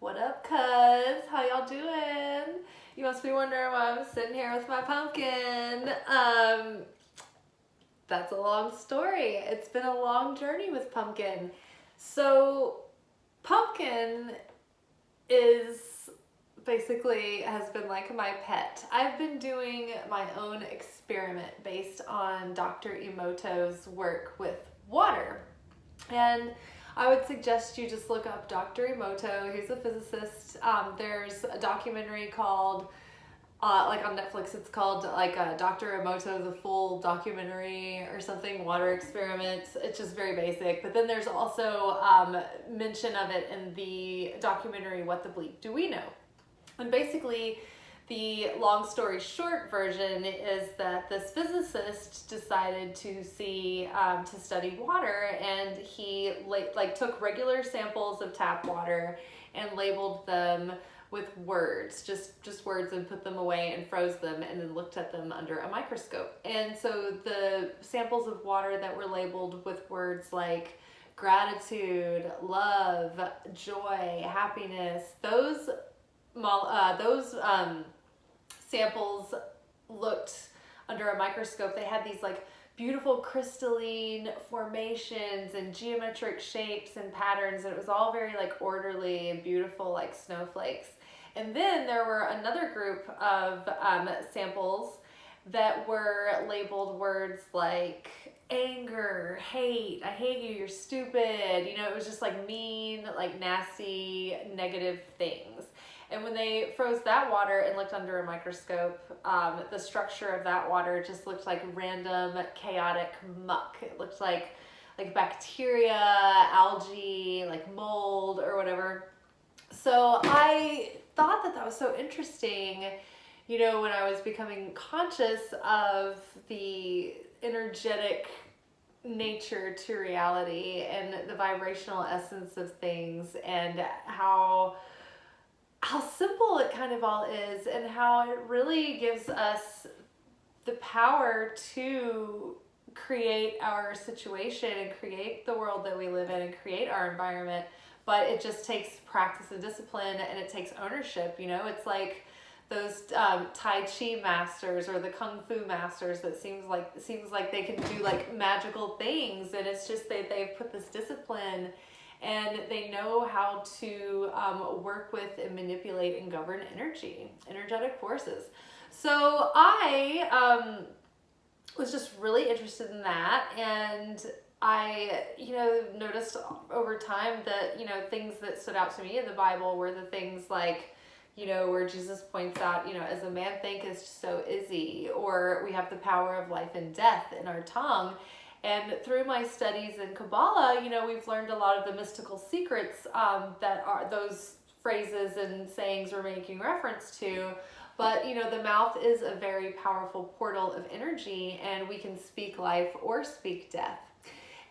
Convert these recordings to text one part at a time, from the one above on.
What up, cuz? How y'all doing? You must be wondering why I'm sitting here with my pumpkin. That's a long story. It's been a long journey with pumpkin. So, pumpkin is basically has been like my pet. I've been doing my own experiment based on Dr. Emoto's work with water. And I would suggest you just look up Dr. Emoto. He's a physicist. There's a documentary called, like on Netflix, it's called like Dr. Emoto, the full documentary or something, water experiments. It's just very basic. But then there's also mention of it in the documentary, What the Bleep Do We Know? And basically, the long story short version is that this physicist decided to study water, and he took regular samples of tap water and labeled them with words, just words, and put them away and froze them, and then looked at them under a microscope. And so the samples of water that were labeled with words like gratitude, love, joy, happiness, those samples looked under a microscope. They had these like beautiful crystalline formations and geometric shapes and patterns, and it was all very like orderly and beautiful, like snowflakes. And then there were another group of samples that were labeled words like anger, hate, I hate you, you're stupid. You know, it was just like mean, like nasty, negative things. And when they froze that water and looked under a microscope, the structure of that water just looked like random, chaotic muck. It looked like bacteria, algae, like mold or whatever. So I thought that was so interesting, you know, when I was becoming conscious of the energetic nature to reality and the vibrational essence of things, and how simple it kind of all is, and how it really gives us the power to create our situation and create the world that we live in and create our environment. But it just takes practice and discipline, and it takes ownership. You know, it's like those Tai Chi masters or the Kung Fu masters that seems like they can do like magical things, and it's just they've put this discipline, and they know how to work with and manipulate and govern energetic forces. So I was just really interested in that, and I, noticed over time that, things that stood out to me in the Bible were the things like, where Jesus points out, as a man thinketh, so is he, or we have the power of life and death in our tongue. And through my studies in Kabbalah, we've learned a lot of the mystical secrets that are those phrases and sayings we're making reference to. But, the mouth is a very powerful portal of energy, and we can speak life or speak death.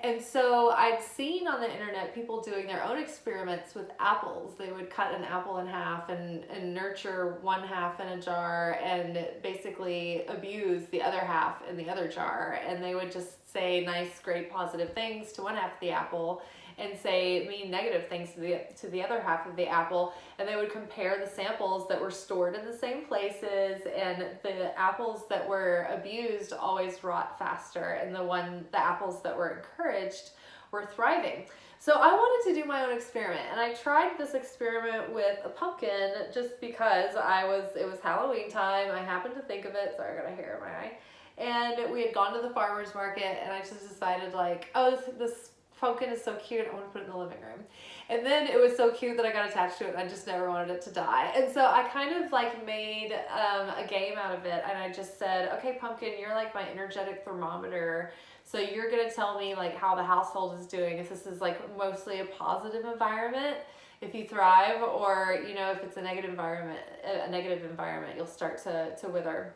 And so I'd seen on the internet people doing their own experiments with apples. They would cut an apple in half and nurture one half in a jar and basically abuse the other half in the other jar. And they would just say nice, great, positive things to one half of the apple and say mean, negative things to the other half of the apple. And they would compare the samples that were stored in the same places, and the apples that were abused always rot faster, and the apples that were encouraged were thriving. So I wanted to do my own experiment, and I tried this experiment with a pumpkin just because it was Halloween time. I happened to think of it. Sorry, I got a hair in my eye. And we had gone to the farmer's market, and I just decided like, oh, this pumpkin is so cute, I want to put it in the living room. And then it was so cute that I got attached to it, and I just never wanted it to die. And so I kind of like made a game out of it, and I just said, okay, pumpkin, you're like my energetic thermometer. So you're going to tell me like how the household is doing, if this is like mostly a positive environment, if you thrive, or, if it's a negative environment, you'll start to wither.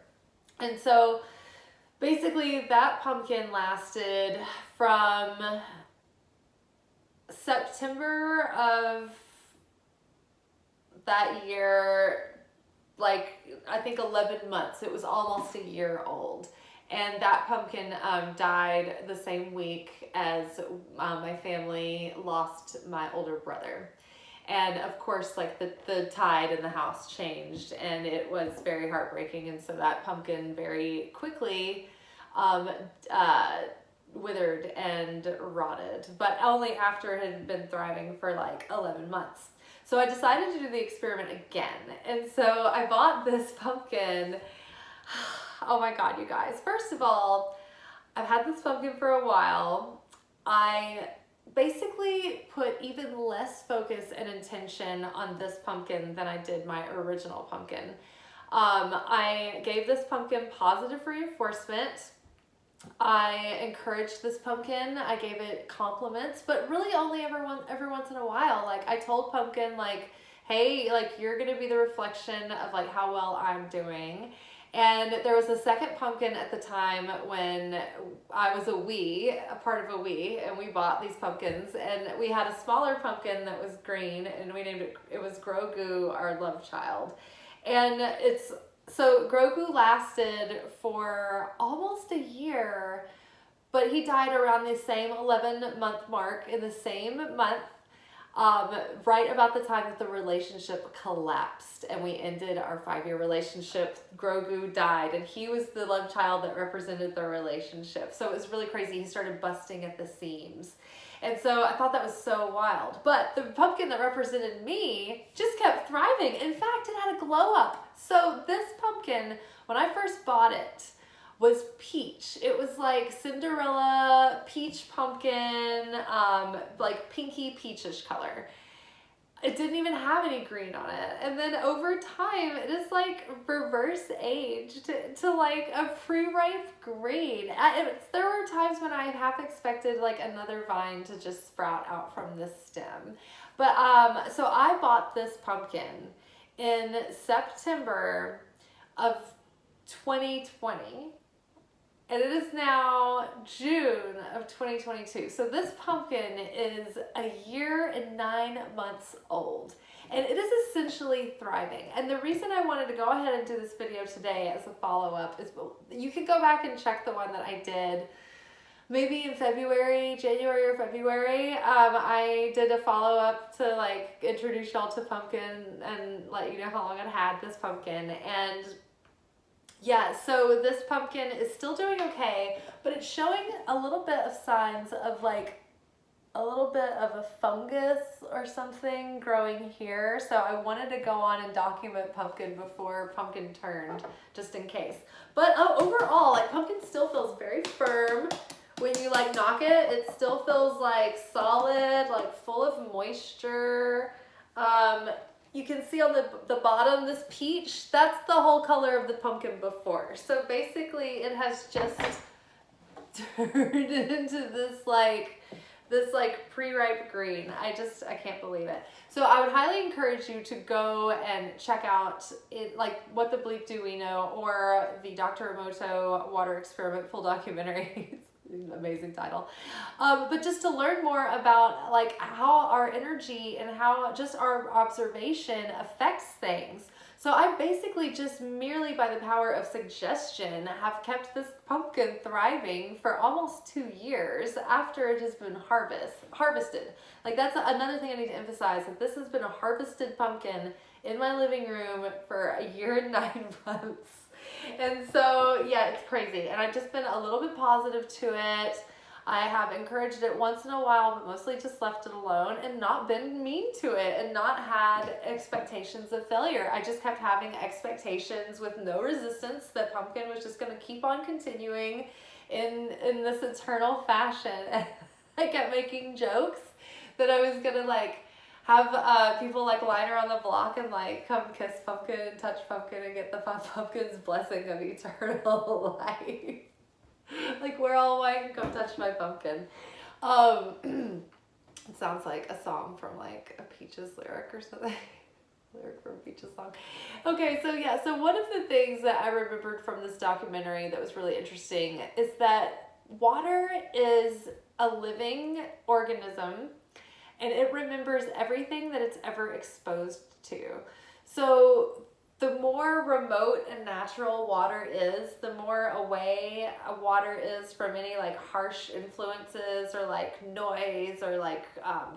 And so basically that pumpkin lasted from September of that year, like I think 11 months. It was almost a year old. And that pumpkin died the same week as my family lost my older brother. And of course, like the tide in the house changed, and it was very heartbreaking. And so that pumpkin very quickly withered and rotted, but only after it had been thriving for like 11 months. So I decided to do the experiment again. And so I bought this pumpkin. Oh my God, you guys. First of all, I've had this pumpkin for a while. I basically put even less focus and intention on this pumpkin than I did my original pumpkin. I gave this pumpkin positive reinforcement. I encouraged this pumpkin. I gave it compliments, but really only every once in a while. Like I told pumpkin, like, hey, like you're gonna be the reflection of like how well I'm doing. And there was a second pumpkin at the time when I was a part of a we, and we bought these pumpkins, and we had a smaller pumpkin that was green, and we named it was Grogu, our love child. And so Grogu lasted for almost a year, but he died around the same 11-month mark in the same month, right about the time that the relationship collapsed and we ended our 5-year relationship. Grogu died, and he was the love child that represented the relationship. So it was really crazy. He started busting at the seams. And so I thought that was so wild. But the pumpkin that represented me just kept thriving. In fact, it had a glow up. So this pumpkin, when I first bought it, was peach. It was like Cinderella peach pumpkin, like pinky peachish color. It didn't even have any green on it. And then over time, it is like reverse aged to like a pre-ripe green. There were times when I half expected like another vine to just sprout out from this stem. But so I bought this pumpkin in September of 2020. And it is now June of 2022. So this pumpkin is a year and 9 months old. And it is essentially thriving. And the reason I wanted to go ahead and do this video today as a follow-up is you can go back and check the one that I did maybe in January or February. I did a follow-up to like introduce y'all to pumpkin and let you know how long I'd had this pumpkin. And yeah, so this pumpkin is still doing okay, but it's showing a little bit of signs of like a little bit of a fungus or something growing here. So I wanted to go on and document pumpkin before pumpkin turned, just in case. But overall, like pumpkin still feels very firm. When you like knock it, it still feels like solid, like full of moisture. You can see on the bottom, this peach, that's the whole color of the pumpkin before. So basically it has just turned into this like pre-ripe green. I can't believe it. So I would highly encourage you to go and check out it, like What the Bleep Do We Know, or the Dr. Emoto Water Experiment full documentary. Amazing title. But just to learn more about like how our energy and how just our observation affects things. So I basically just merely by the power of suggestion have kept this pumpkin thriving for almost 2 years after it has been harvested. Like that's another thing I need to emphasize, that this has been a harvested pumpkin in my living room for a year and 9 months. And so, yeah, it's crazy. And I've just been a little bit positive to it. I have encouraged it once in a while, but mostly just left it alone and not been mean to it and not had expectations of failure. I just kept having expectations with no resistance that pumpkin was just going to keep on continuing in this eternal fashion. And I kept making jokes that I was going to like have people like line around the block and like come kiss pumpkin and touch pumpkin and get the pumpkin's blessing of eternal life. Like we're all white, come touch my pumpkin. It sounds like a song from like a Peaches lyric or something. Lyric from a Peaches song. Okay, so yeah, so one of the things that I remembered from this documentary that was really interesting is that water is a living organism, and it remembers everything that it's ever exposed to. So the more remote and natural water is, the more away water is from any like harsh influences or like noise or like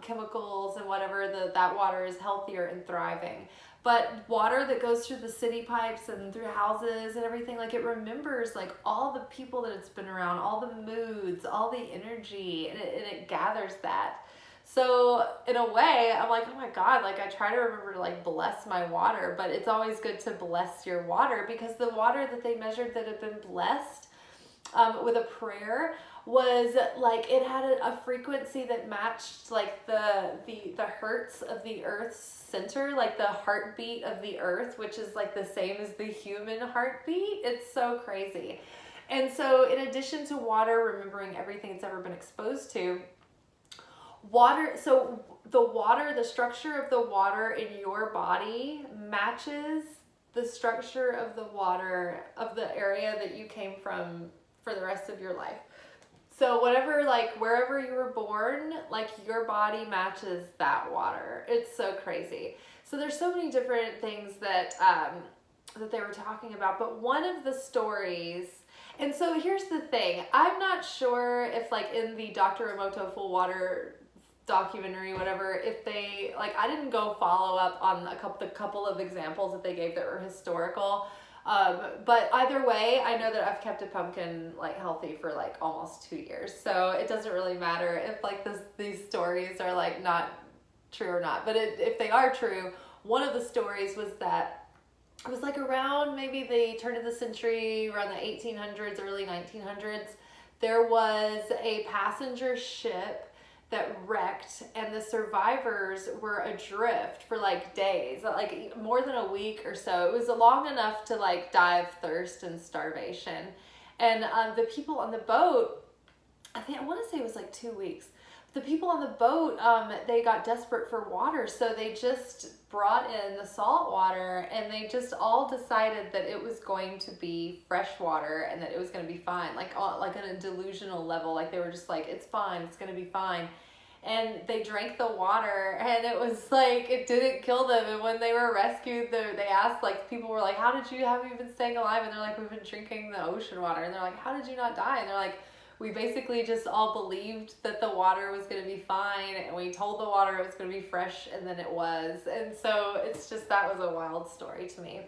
chemicals and whatever, that water is healthier and thriving. But water that goes through the city pipes and through houses and everything, like it remembers like all the people that it's been around, all the moods, all the energy, and it gathers that. So in a way, I'm like, oh my God, like I try to remember to like bless my water, but it's always good to bless your water, because the water that they measured that had been blessed with a prayer was like, it had a frequency that matched like the hertz of the Earth's center, like the heartbeat of the Earth, which is like the same as the human heartbeat. It's so crazy. And so in addition to water remembering everything it's ever been exposed to, the structure of the water in your body matches the structure of the water of the area that you came from for the rest of your life. So whatever, like wherever you were born, like your body matches that water. It's so crazy. So there's so many different things that that they were talking about, but one of the stories. And so here's the thing. I'm not sure if like in the Dr. Emoto Full Water documentary, whatever, if they, like, I didn't go follow up on the couple of examples that they gave that were historical. But either way, I know that I've kept a pumpkin like healthy for like almost 2 years. So it doesn't really matter if like these stories are like not true or not. But if they are true, one of the stories was that it was like around maybe the turn of the century, around the 1800s, early 1900s, there was a passenger ship that wrecked, and the survivors were adrift for like days, like more than a week or so. It was long enough to like die of thirst and starvation. And the people on the boat, I want to say it was like 2 weeks. The people on the boat, they got desperate for water, so they just brought in the salt water, and they just all decided that it was going to be fresh water and that it was going to be fine, like on a delusional level. Like they were just like, it's fine, it's going to be fine. And they drank the water, and it was like, it didn't kill them. And when they were rescued, they asked, like, people were like, have you been staying alive? And they're like, we've been drinking the ocean water. And they're like, how did you not die? And they're like, we basically just all believed that the water was going to be fine, and we told the water it was going to be fresh, and then it was. And so it's just, that was a wild story to me.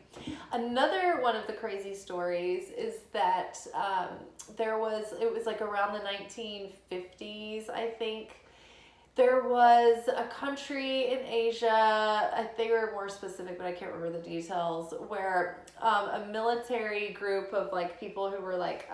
Another one of the crazy stories is that it was like around the 1950s, I think. There was a country in Asia, they were more specific, but I can't remember the details, where a military group of like people who were like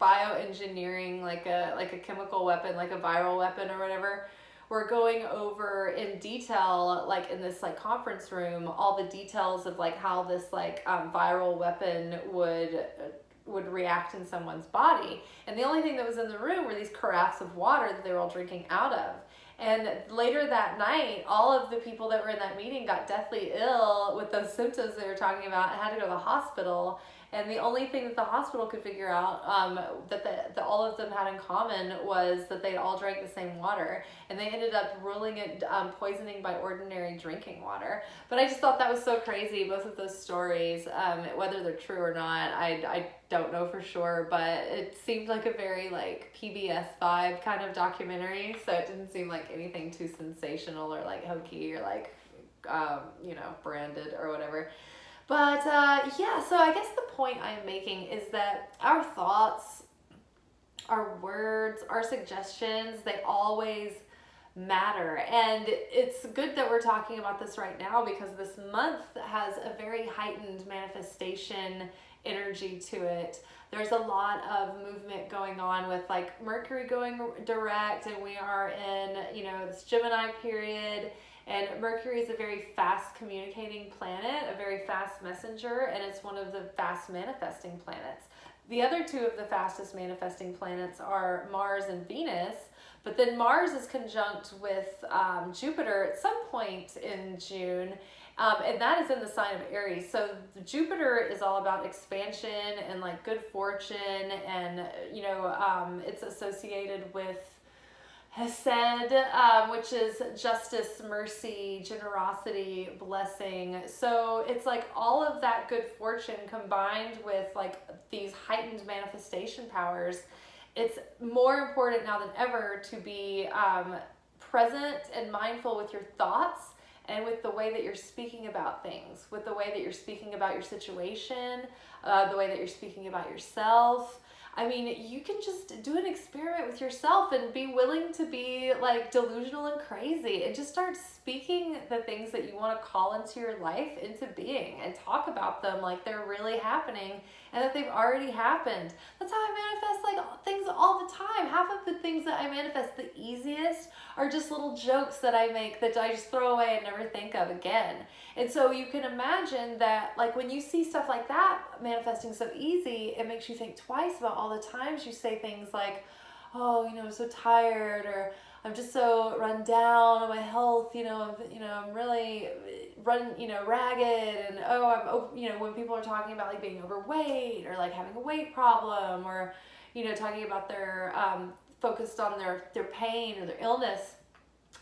bioengineering like a chemical weapon, like a viral weapon or whatever, were going over in detail, like in this like conference room, all the details of like how this like viral weapon would react in someone's body. And the only thing that was in the room were these carafes of water that they were all drinking out of. And later that night, all of the people that were in that meeting got deathly ill with those symptoms they were talking about and had to go to the hospital. And the only thing that the hospital could figure out that all of them had in common was that they all drank the same water. And they ended up ruling it poisoning by ordinary drinking water. But I just thought that was so crazy, both of those stories. Whether they're true or not, I don't know for sure. But it seemed like a very like PBS vibe kind of documentary. So it didn't seem like anything too sensational or like hokey or like, branded or whatever. But yeah, so I guess the point I'm making is that our thoughts, our words, our suggestions, they always matter. And it's good that we're talking about this right now, because this month has a very heightened manifestation energy to it. There's a lot of movement going on with like Mercury going direct, and we are in, this Gemini period. And Mercury is a very fast communicating planet, a very fast messenger, and it's one of the fast manifesting planets. The other two of the fastest manifesting planets are Mars and Venus, but then Mars is conjunct with Jupiter at some point in June, and that is in the sign of Aries. So Jupiter is all about expansion and like good fortune, and it's associated with has said, which is justice, mercy, generosity, blessing. So it's like all of that good fortune combined with like these heightened manifestation powers. It's more important now than ever to be present and mindful with your thoughts and with the way that you're speaking about things, with the way that you're speaking about your situation, the way that you're speaking about yourself. I mean, you can just do an experiment with yourself and be willing to be like delusional and crazy and just start speaking the things that you want to call into your life into being and talk about them like they're really happening and that they've already happened. That's how I manifest like things all the time. Half of the things that I manifest the easiest are just little jokes that I make that I just throw away and never think of again. And so you can imagine that like when you see stuff like that manifesting so easy, it makes you think twice about all the times you say things like, oh, I'm so tired, or I'm just so run down on my health, I'm really ragged, and when people are talking about like being overweight or like having a weight problem, or, talking about their, focused on their pain or their illness,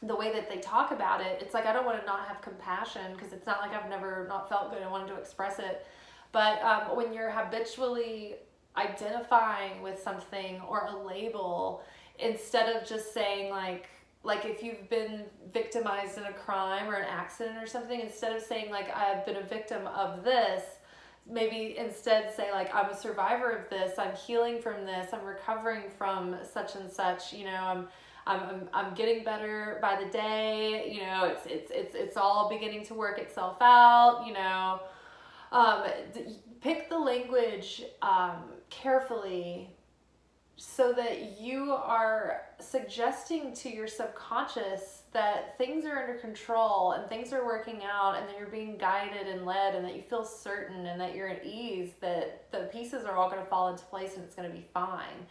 the way that they talk about it, it's like, I don't want to not have compassion, because it's not like I've never not felt good and wanted to express it. But when you're habitually identifying with something or a label, instead of just saying like if you've been victimized in a crime or an accident or something, instead of saying like I've been a victim of this, maybe instead say like I'm a survivor of this, I'm healing from this, I'm recovering from such and such, I'm getting better by the day, it's all beginning to work itself out, pick the language carefully so that you are suggesting to your subconscious that things are under control and things are working out and that you're being guided and led and that you feel certain and that you're at ease, that the pieces are all going to fall into place and it's going to be fine.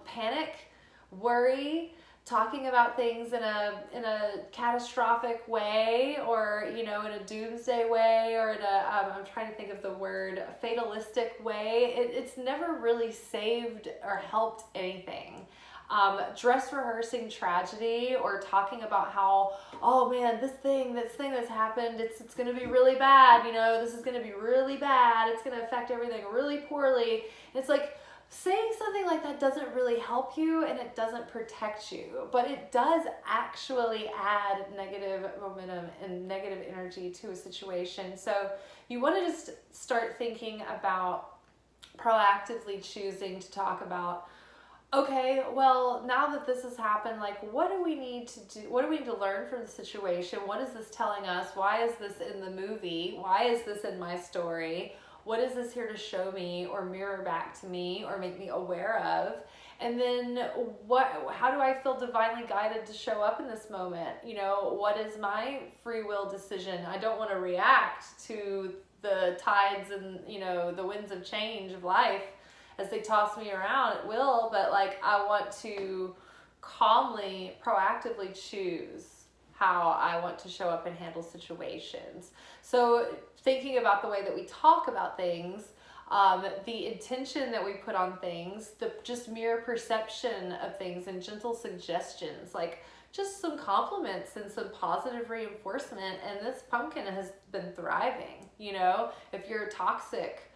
Panic, worry, talking about things in a catastrophic way, or in a doomsday way, or in a I'm trying to think of the word, fatalistic way, it's never really saved or helped anything. Dress rehearsing tragedy or talking about how, oh man, this thing that's happened, it's going to be really bad, this is going to be really bad, it's going to affect everything really poorly. And it's like, saying something like that doesn't really help you and it doesn't protect you, but it does actually add negative momentum and negative energy to a situation. So you want to just start thinking about proactively choosing to talk about, okay, well, now that this has happened, like, what do we need to do? What do we need to learn from the situation? What is this telling us? Why is this in the movie? Why is this in my story? What is this here to show me or mirror back to me or make me aware of? And then how do I feel divinely guided to show up in this moment? What is my free will decision? I don't want to react to the tides and, the winds of change of life as they toss me around at will, but like I want to calmly, proactively choose how I want to show up and handle situations. So thinking about the way that we talk about things, the intention that we put on things, the just mere perception of things and gentle suggestions, like just some compliments and some positive reinforcement. And this pumpkin has been thriving. If you're toxic,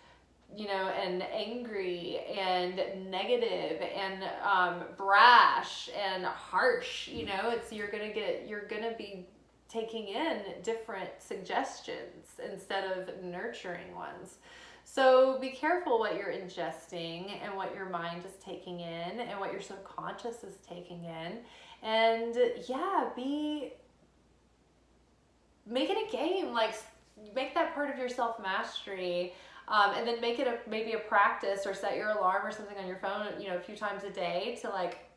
and angry and negative and brash and harsh, you're gonna be taking in different suggestions instead of nurturing ones. So be careful what you're ingesting and what your mind is taking in and what your subconscious is taking in. And make it a game, like make that part of your self-mastery. And then make it maybe a practice, or set your alarm or something on your phone, a few times a day to like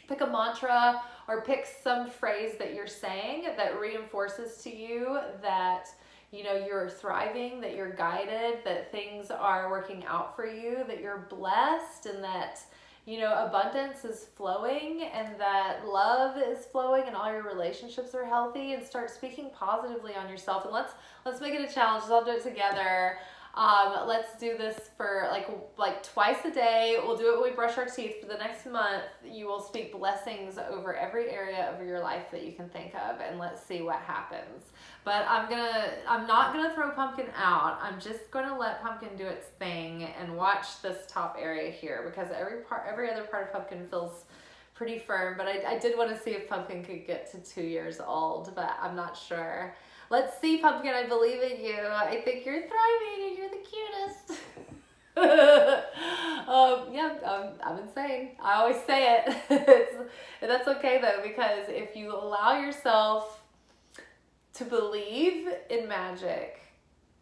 pick a mantra or pick some phrase that you're saying that reinforces to you that, you're thriving, that you're guided, that things are working out for you, that you're blessed, and that, abundance is flowing and that love is flowing and all your relationships are healthy. And start speaking positively on yourself. And let's make it a challenge. Let's all do it together. Let's do this for like twice a day. We'll do it when we brush our teeth. For the next month, you will speak blessings over every area of your life that you can think of, and let's see what happens. But I'm not gonna throw Pumpkin out. I'm just gonna let Pumpkin do its thing and watch this top area here, because every other part of Pumpkin feels pretty firm. But I did want to see if Pumpkin could get to 2 years old, but I'm not sure. Let's see, Pumpkin, I believe in you. I think you're thriving and you're the cutest. I'm insane. I always say it. And that's okay though, because if you allow yourself to believe in magic,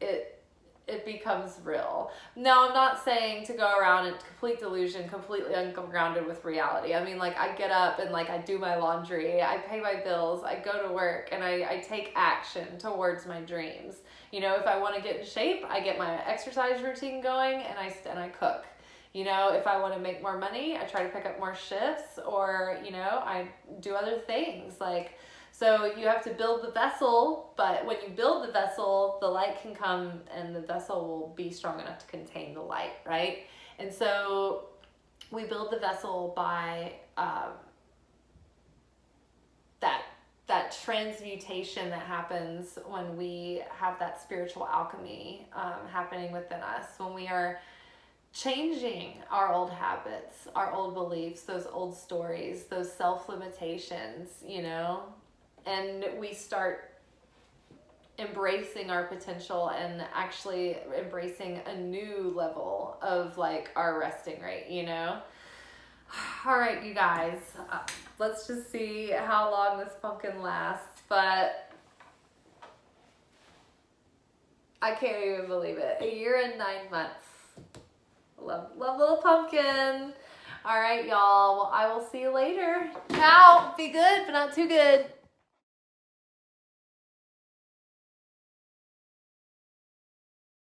it becomes real. Now, I'm not saying to go around in complete delusion, completely ungrounded with reality. I mean, like, I get up and like I do my laundry, I pay my bills, I go to work, and I take action towards my dreams. You know, if I want to get in shape, I get my exercise routine going, and I cook. You know, if I want to make more money, I try to pick up more shifts, or, you know, I do other things. Like, so you have to build the vessel, but when you build the vessel, the light can come and the vessel will be strong enough to contain the light, right? And so we build the vessel by that transmutation that happens when we have that spiritual alchemy happening within us, when we are changing our old habits, our old beliefs, those old stories, those self-limitations, you know, and we start embracing our potential and actually embracing a new level of like our resting rate, you know? All right, you guys, let's just see how long this pumpkin lasts, but I can't even believe it. 1 year and 9 months. Love little pumpkin. All right, y'all. Well, I will see you later. Ciao. Be good, but not too good.